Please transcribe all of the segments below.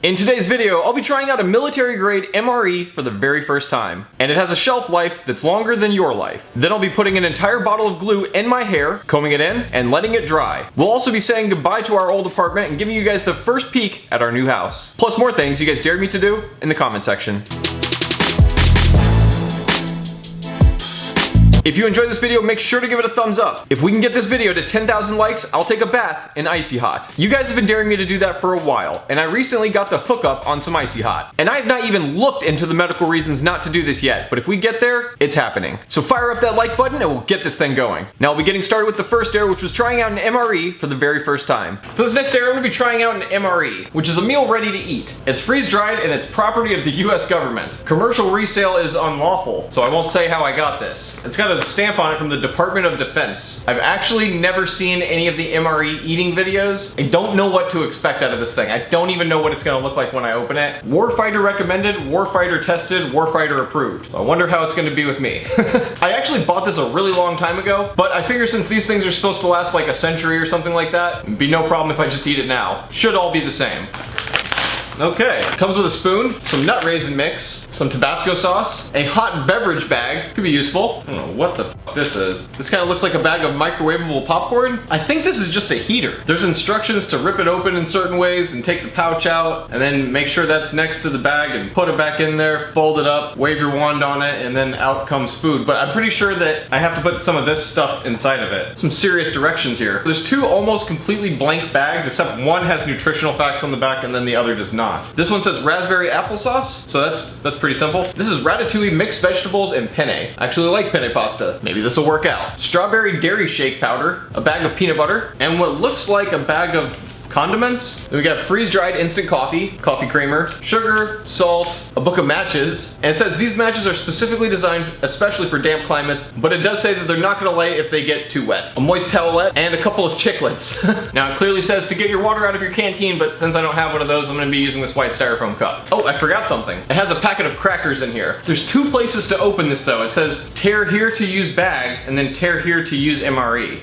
In today's video, I'll be trying out a military grade MRE for the very first time. And it has a shelf life that's longer than your life. Then I'll be putting an entire bottle of glue in my hair, combing it in, and letting it dry. We'll also be saying goodbye to our old apartment and giving you guys the first peek at our new house. Plus more things you guys dared me to do in the comment section. If you enjoyed this video, make sure to give it a thumbs up. If we can get this video to 10,000 likes, I'll take a bath in Icy Hot. You guys have been daring me to do that for a while, and I recently got the hookup on some Icy Hot. And I have not even looked into the medical reasons not to do this yet, but if we get there, it's happening. So fire up that like button and we'll get this thing going. Now I'll be getting started with the first dare, which was trying out an MRE for the very first time. For this next dare, I'm gonna be trying out an MRE, which is a meal ready to eat. It's freeze-dried and it's property of the US government. Commercial resale is unlawful, so I won't say how I got this. It's got a stamp on it from the Department of Defense. I've actually never seen any of the MRE eating videos. I don't know what to expect out of this thing. I don't even know what it's gonna look like when I open it. Warfighter recommended, Warfighter tested, Warfighter approved. So I wonder how it's gonna be with me. I actually bought this a really long time ago, but I figure since these things are supposed to last like a century or something like that, it'd be no problem if I just eat it now. Should all be the same. Okay, comes with a spoon, some nut raisin mix, some Tabasco sauce, a hot beverage bag, could be useful. I don't know what the f this is. This kind of looks like a bag of microwavable popcorn. I think this is just a heater. There's instructions to rip it open in certain ways and take the pouch out, and then make sure that's next to the bag and put it back in there, fold it up, wave your wand on it, and then out comes food. But I'm pretty sure that I have to put some of this stuff inside of it. Some serious directions here. There's two almost completely blank bags, except one has nutritional facts on the back and then the other does not. This one says raspberry applesauce, so that's pretty simple. This is ratatouille mixed vegetables and penne. I actually like penne pasta. Maybe this will work out. Strawberry dairy shake powder, a bag of peanut butter, and what looks like a bag of condiments. Then we got freeze-dried instant coffee, coffee creamer, sugar, salt, a book of matches, and it says these matches are specifically designed especially for damp climates, but it does say that they're not gonna lay if they get too wet. A moist towelette, and a couple of chiclets. Now it clearly says to get your water out of your canteen, but since I don't have one of those, I'm gonna be using this white styrofoam cup. Oh, I forgot something. It has a packet of crackers in here. There's two places to open this though. It says tear here to use bag, and then tear here to use MRE.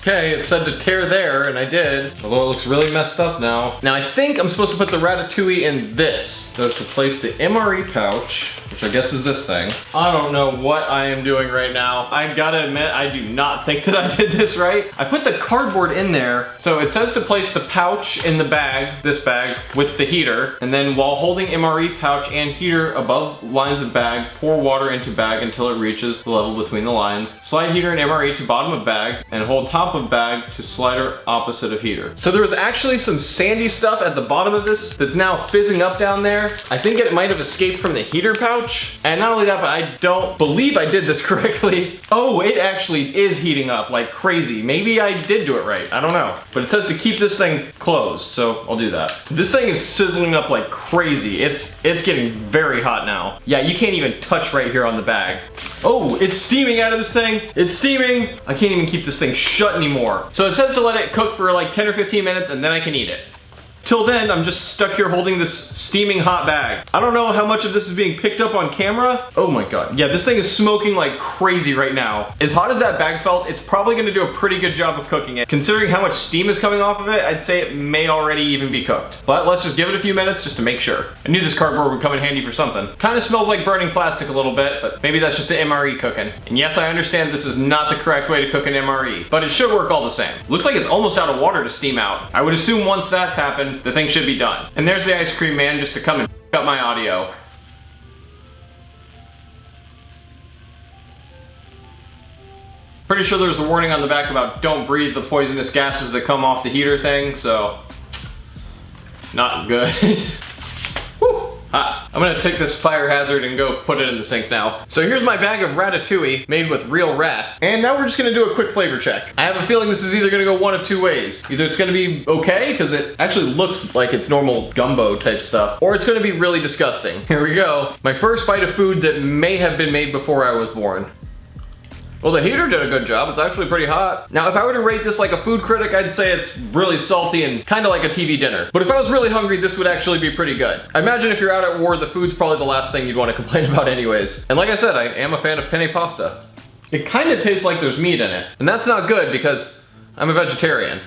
Okay, it said to tear there, and I did, although it looks really messed up now. Now I think I'm supposed to put the ratatouille in this. So it's to place the MRE pouch, which I guess is this thing. I don't know what I am doing right now. I gotta admit, I do not think that I did this right. I put the cardboard in there, so it says to place the pouch in the bag, this bag, with the heater, and then while holding MRE pouch and heater above lines of bag, pour water into bag until it reaches the level between the lines. Slide heater and MRE to bottom of bag, and hold top of bag to slider opposite of heater. So there was actually some sandy stuff at the bottom of this that's now fizzing up down there. I think it might have escaped from the heater pouch. And not only that, but I don't believe I did this correctly. Oh, it actually is heating up like crazy. Maybe I did do it right, I don't know. But it says to keep this thing closed, so I'll do that. This thing is sizzling up like crazy. It's getting very hot now. Yeah, you can't even touch right here on the bag. Oh, it's steaming out of this thing. It's steaming. I can't even keep this thing shut anymore. So it says to let it cook for like 10 or 15 minutes and then I can eat it. Till then, I'm just stuck here holding this steaming hot bag. I don't know how much of this is being picked up on camera. Oh my God. Yeah, this thing is smoking like crazy right now. As hot as that bag felt, it's probably gonna do a pretty good job of cooking it. Considering how much steam is coming off of it, I'd say it may already even be cooked. But let's just give it a few minutes just to make sure. I knew this cardboard would come in handy for something. Kind of smells like burning plastic a little bit, but maybe that's just the MRE cooking. And yes, I understand this is not the correct way to cook an MRE, but it should work all the same. Looks like it's almost out of water to steam out. I would assume once that's happened, the thing should be done. And there's the ice cream man just to come and up my audio. Pretty sure there's a warning on the back about don't breathe the poisonous gases that come off the heater thing, so not good. Whew. Hot. I'm gonna take this fire hazard and go put it in the sink now. So here's my bag of ratatouille made with real rat. And now we're just gonna do a quick flavor check. I have a feeling this is either gonna go one of two ways. Either it's gonna be okay, because it actually looks like it's normal gumbo type stuff, or it's gonna be really disgusting. Here we go. My first bite of food that may have been made before I was born. Well, the heater did a good job. It's actually pretty hot. Now, if I were to rate this like a food critic, I'd say it's really salty and kind of like a TV dinner. But if I was really hungry, this would actually be pretty good. I imagine if you're out at war, the food's probably the last thing you'd want to complain about anyways. And like I said, I am a fan of penne pasta. It kind of tastes like there's meat in it. And that's not good because I'm a vegetarian.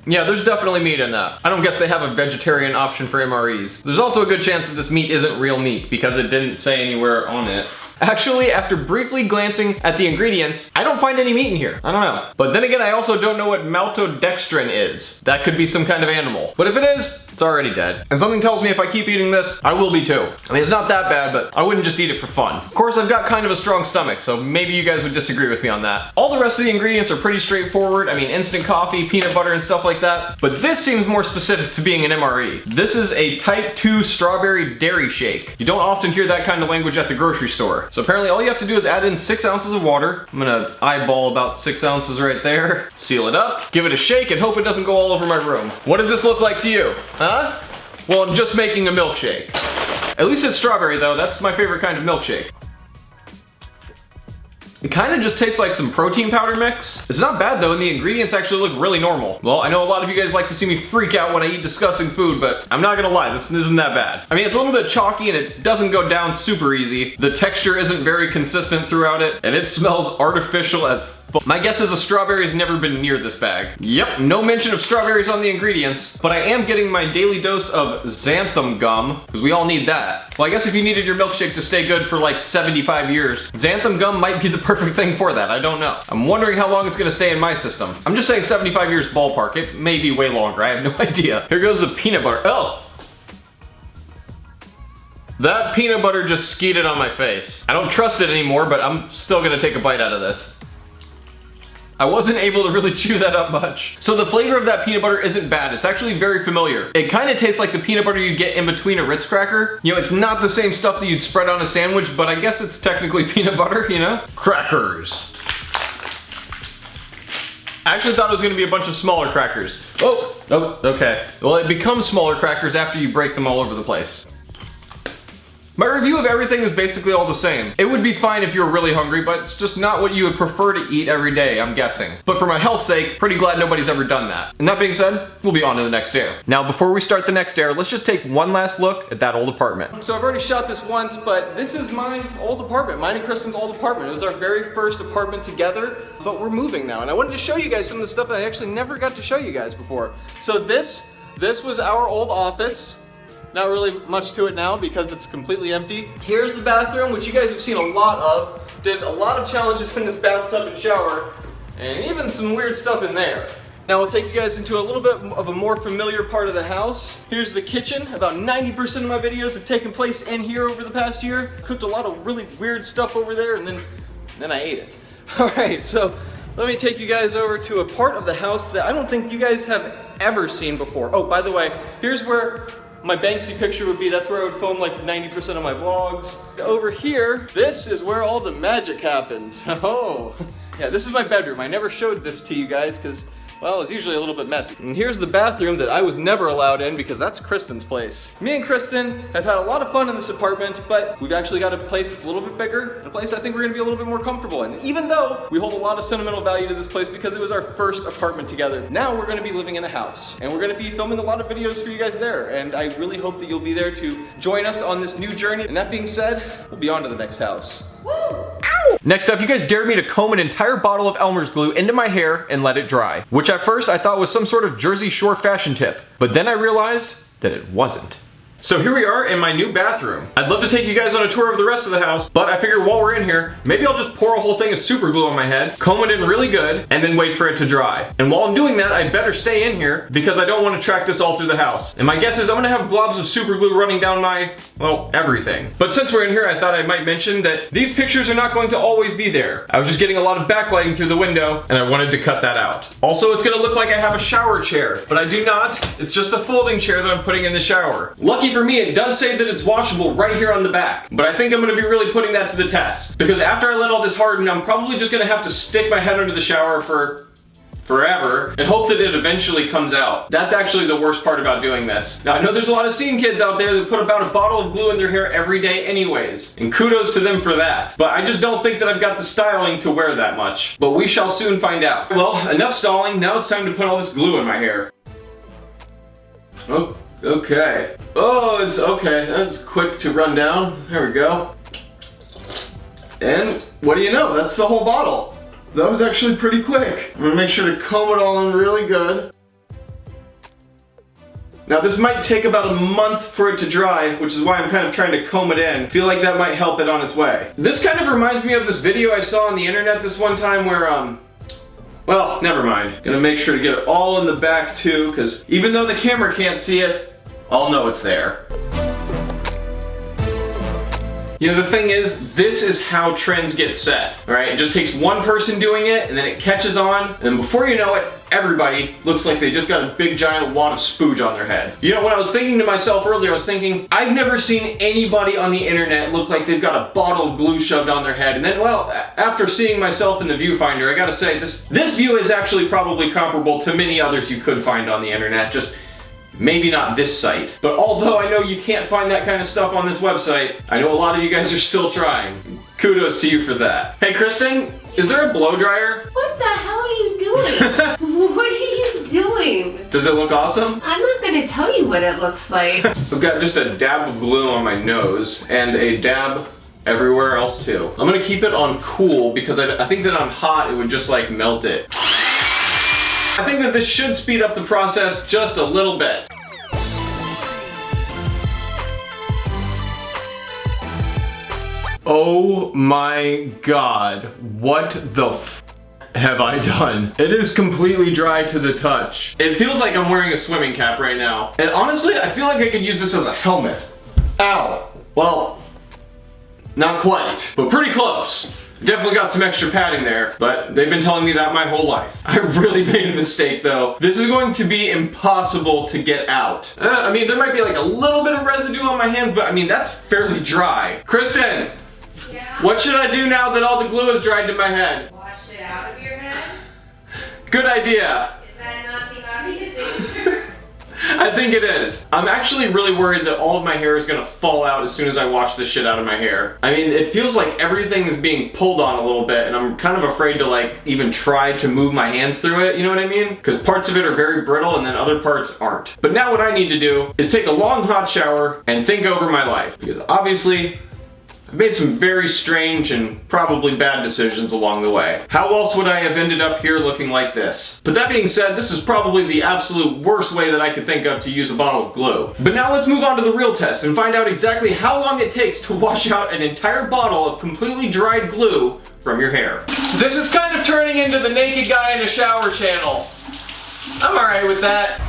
Yeah, there's definitely meat in that. I don't guess they have a vegetarian option for MREs. There's also a good chance that this meat isn't real meat because it didn't say anywhere on it. Actually, after briefly glancing at the ingredients, I don't find any meat in here. I don't know. But then again, I also don't know what maltodextrin is. That could be some kind of animal. But if it is, it's already dead. And something tells me if I keep eating this, I will be too. I mean, it's not that bad, but I wouldn't just eat it for fun. Of course, I've got kind of a strong stomach, so maybe you guys would disagree with me on that. All the rest of the ingredients are pretty straightforward. I mean, instant coffee, peanut butter, and stuff like that. But this seems more specific to being an MRE. This is a type 2 strawberry dairy shake. You don't often hear that kind of language at the grocery store. So apparently all you have to do is add in 6 ounces of water. I'm gonna eyeball about 6 ounces right there. Seal it up, give it a shake, and hope it doesn't go all over my room. What does this look like to you? Huh? Well, I'm just making a milkshake. At least it's strawberry though, that's my favorite kind of milkshake. It kind of just tastes like some protein powder mix. It's not bad though, and the ingredients actually look really normal. Well, I know a lot of you guys like to see me freak out when I eat disgusting food, but I'm not gonna lie, this isn't that bad. I mean, it's a little bit chalky and it doesn't go down super easy. The texture isn't very consistent throughout it, and it smells artificial as fuck. My guess is a strawberry has never been near this bag. Yep, no mention of strawberries on the ingredients, but I am getting my daily dose of xanthan gum, because we all need that. Well, I guess if you needed your milkshake to stay good for like 75 years, xanthan gum might be the perfect thing for that, I don't know. I'm wondering how long it's gonna stay in my system. I'm just saying 75 years ballpark, it may be way longer, I have no idea. Here goes the peanut butter. Oh! That peanut butter just skeeted on my face. I don't trust it anymore, but I'm still gonna take a bite out of this. I wasn't able to really chew that up much. So the flavor of that peanut butter isn't bad. It's actually very familiar. It kind of tastes like the peanut butter you'd get in between a Ritz cracker. You know, it's not the same stuff that you'd spread on a sandwich, but I guess it's technically peanut butter, you know? Crackers. I actually thought it was gonna be a bunch of smaller crackers. Oh, okay. Well, it becomes smaller crackers after you break them all over the place. My review of everything is basically all the same. It would be fine if you were really hungry, but it's just not what you would prefer to eat every day, I'm guessing. But for my health's sake, pretty glad nobody's ever done that. And that being said, we'll be on to the next dare. Now, before we start the next dare, let's just take one last look at that old apartment. So I've already shot this once, but this is my old apartment, mine and Kristen's old apartment. It was our very first apartment together, but we're moving now. And I wanted to show you guys some of the stuff that I actually never got to show you guys before. So this was our old office. Not really much to it now because it's completely empty. Here's the bathroom, which you guys have seen a lot of. Did a lot of challenges in this bathtub and shower, and even some weird stuff in there. Now we'll take you guys into a little bit of a more familiar part of the house. Here's the kitchen. About 90% of my videos have taken place in here over the past year. Cooked a lot of really weird stuff over there, and then I ate it. All right, so let me take you guys over to a part of the house that I don't think you guys have ever seen before. Oh, by the way, here's where my Banksy picture would be. That's where I would film like 90% of my vlogs. Over here, this is where all the magic happens. Oh, yeah, this is my bedroom. I never showed this to you guys because, well, it's usually a little bit messy. And here's the bathroom that I was never allowed in because that's Kristen's place. Me and Kristen have had a lot of fun in this apartment, but we've actually got a place that's a little bit bigger, a place I think we're gonna be a little bit more comfortable in. Even though we hold a lot of sentimental value to this place because it was our first apartment together, now we're gonna be living in a house. And we're gonna be filming a lot of videos for you guys there. And I really hope that you'll be there to join us on this new journey. And that being said, we'll be on to the next house. Woo! Ow! Next up, you guys dared me to comb an entire bottle of Elmer's glue into my hair and let it dry, which at first I thought was some sort of Jersey Shore fashion tip, but then I realized that it wasn't. So here we are in my new bathroom. I'd love to take you guys on a tour of the rest of the house, but I figured while we're in here, maybe I'll just pour a whole thing of super glue on my head, comb it in really good, and then wait for it to dry. And while I'm doing that, I better stay in here because I don't want to track this all through the house. And my guess is I'm gonna have globs of super glue running down my, well, everything. But since we're in here, I thought I might mention that these pictures are not going to always be there. I was just getting a lot of backlighting through the window, and I wanted to cut that out. Also, it's gonna look like I have a shower chair, but I do not. It's just a folding chair that I'm putting in the shower. Lucky for me, it does say that it's washable right here on the back, but I think I'm gonna be really putting that to the test because after I let all this harden, I'm probably just gonna have to stick my head under the shower for forever and hope that it eventually comes out. That's actually the worst part about doing this. Now I know there's a lot of scene kids out there that put about a bottle of glue in their hair every day anyways, and kudos to them for that. But I just don't think that I've got the styling to wear that much. But we shall soon find out. Well, enough stalling, now it's time to put all this glue in my hair. Oh. Okay. Oh, it's okay. That's quick to run down. There we go. And what do you know? That's the whole bottle. That was actually pretty quick. I'm gonna make sure to comb it all in really good. Now this might take about a month for it to dry, which is why I'm kind of trying to comb it in. Feel like that might help it on its way. This kind of reminds me of this video I saw on the internet this one time where, well, never mind. Gonna make sure to get it all in the back too, because even though the camera can't see it, I'll know it's there. You know, the thing is, this is how trends get set, right? It just takes one person doing it, and then it catches on, and before you know it, everybody looks like they just got a big giant wad of spooge on their head. You know, when I was thinking to myself earlier, I was thinking, I've never seen anybody on the internet look like they've got a bottle of glue shoved on their head. And then, well, after seeing myself in the viewfinder, I gotta say, this view is actually probably comparable to many others you could find on the internet, just maybe not this site. But although I know you can't find that kind of stuff on this website, I know a lot of you guys are still trying. Kudos to you for that. Hey Kristen, is there a blow dryer? What the hell are you doing? What are you doing? Does it look awesome? I'm not gonna tell you what it looks like. I've got just a dab of glue on my nose and a dab everywhere else too. I'm gonna keep it on cool because I think that on hot it would just like melt it. I think that this should speed up the process just a little bit. Oh my god, what the f have I done? It is completely dry to the touch. It feels like I'm wearing a swimming cap right now. And honestly, I feel like I could use this as a helmet. Ow. Well, not quite, but pretty close. Definitely got some extra padding there, but they've been telling me that my whole life. I really made a mistake though. This is going to be impossible to get out. I mean, there might be like a little bit of residue on my hands, but I mean, that's fairly dry. Kristen, Yeah? what should I do now that all the glue is dried to my head? Wash it out of your head? Good idea. Is that not the obvious answer? I think it is. I'm actually really worried that all of my hair is gonna fall out as soon as I wash this shit out of my hair. I mean, it feels like everything is being pulled on a little bit, and I'm kind of afraid to like even try to move my hands through it, you know what I mean? Because parts of it are very brittle and then other parts aren't. But now what I need to do is take a long hot shower and think over my life, because obviously I've made some very strange and probably bad decisions along the way. How else would I have ended up here looking like this? But that being said, this is probably the absolute worst way that I could think of to use a bottle of glue. But now let's move on to the real test and find out exactly how long it takes to wash out an entire bottle of completely dried glue from your hair. This is kind of turning into the naked guy in a shower channel. I'm alright with that.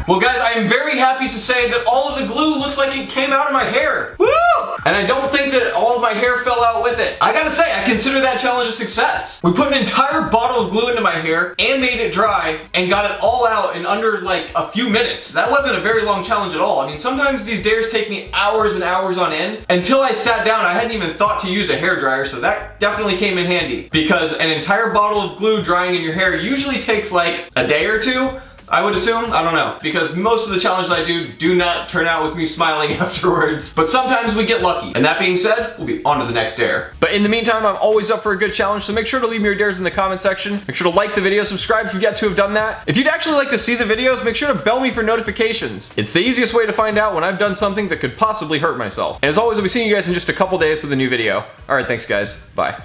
Well guys, I am very happy to say that all of the glue looks like it came out of my hair. Woo! And I don't think that all of my hair fell out with it. I gotta say, I consider that challenge a success. We put an entire bottle of glue into my hair and made it dry and got it all out in under like a few minutes. That wasn't a very long challenge at all. I mean, sometimes these dares take me hours and hours on end. Until I sat down, I hadn't even thought to use a hairdryer, so that definitely came in handy. Because an entire bottle of glue drying in your hair usually takes like a day or two. I would assume, I don't know, because most of the challenges I do not turn out with me smiling afterwards, but sometimes we get lucky. And that being said, we'll be on to the next dare. But in the meantime, I'm always up for a good challenge, so make sure to leave me your dares in the comment section. Make sure to like the video, subscribe if you've yet to have done that. If you'd actually like to see the videos, make sure to bell me for notifications. It's the easiest way to find out when I've done something that could possibly hurt myself. And as always, I'll be seeing you guys in just a couple days with a new video. All right, thanks guys, bye.